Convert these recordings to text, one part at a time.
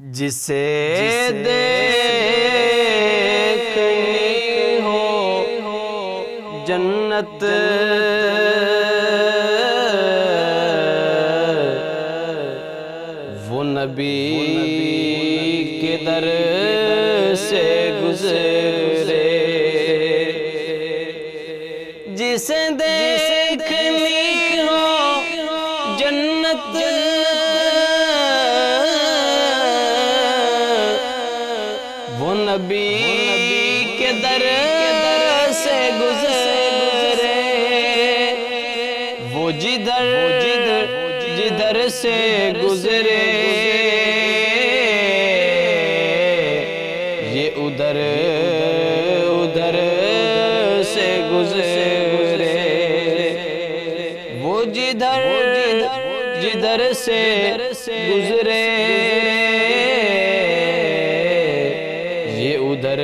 جسے دیکھنی ہو جنت وہ نبی کے در سے گزرے، جسے دیکھنی ہو جنت وہ نبی کے در سے گزرے، وہ جدھر سے گزرے یہ ادھر سے گزرے، وہ جدھر سے گزرے یہ ادھر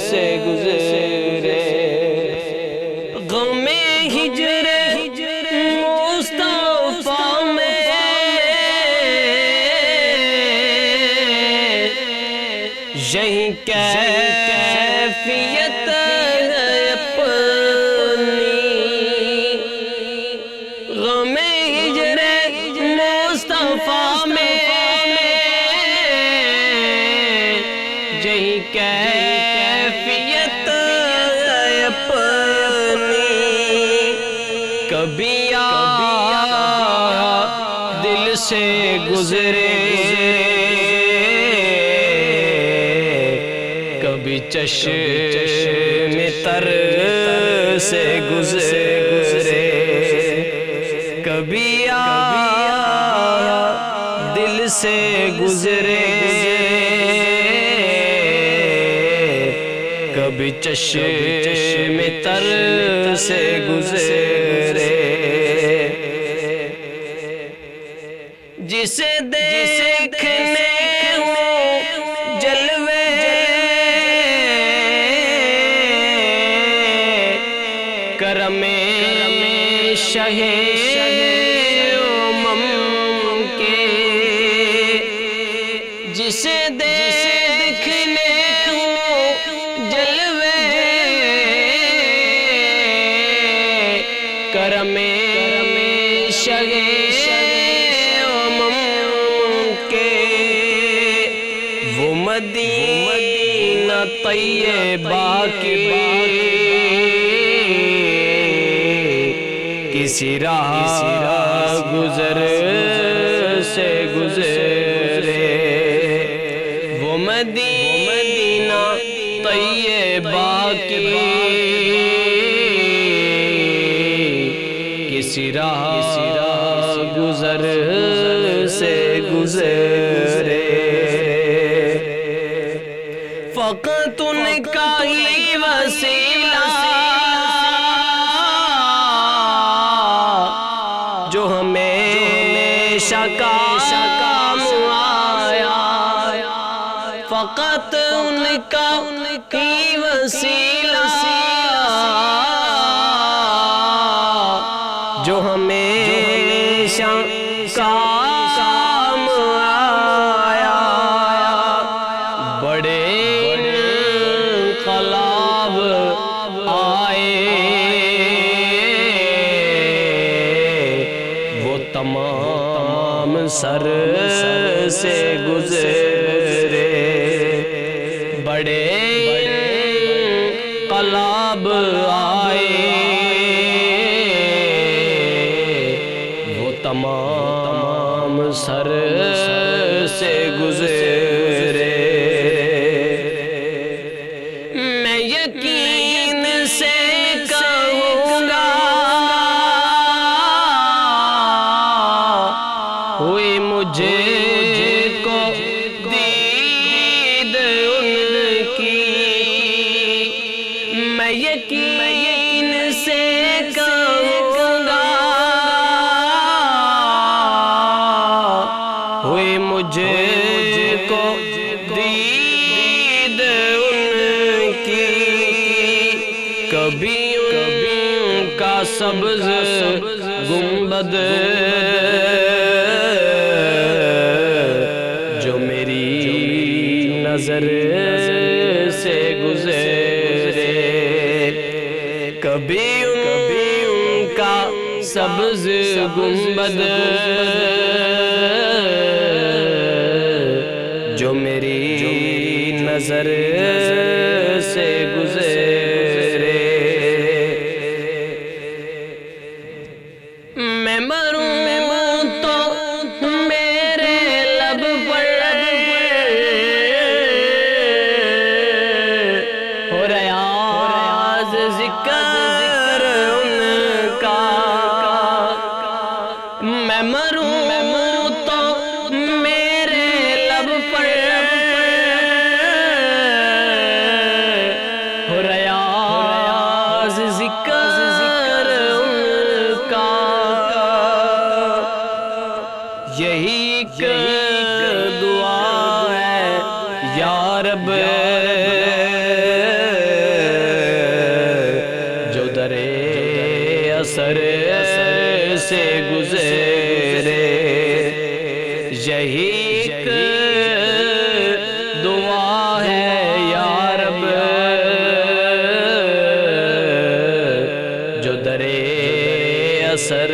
سے گزرے۔ غم ہجر مصطفیٰ میں یہی کیفیت اپنی، غم ہجر مصطفیٰ میں یہی کیفیت اپنی، کبھی دل سے گزرے کبھی چشم تر سے گزرے، کبھی دل سے گزرے کبھی چشم تر سے گزرے، جسے دیکھنے ہو جلوے کرم شہ امم کے، جسے دیکھنے ہو جلوے کرم شہ امم کے، وہ مدینہ طیبہ کی کسی راہ گزر سے گزرے، وہ مدینہ طیبہ کی کسی راہ گزر سے گزرے، فقط ان کا ہی وسیلہ جو ہمیشہ کام آیا، فقط ان کا ہی وسیلہ جو ہمیشہ کام آیا، بڑے انقلاب آئے وہ تمام سر سے گزرے، بڑے انقلاب آئے وہ تمام سر سے گزرے، میں یقین سے کہوں گا ہوئی مجھے کو دید ان کی، میں یقین سے کہوں گا ہوئی مجھے کو دید ان کی، کبھی ان کا سبز گنبد نظر سے گزرے، کبھی ان کا سبز گنبد جو میری نظر سے گزرے، میں مروں تو میرے لب پر ہو ریاض ذکر ان کا، میں مروں تو میرے لب پر ہو ریاض ذکر ان کا، یہی ایک دعا ہے یا رب جو درِ اثر سے گزرے، یہی ایک دعا ہے یا رب جو درِ اثر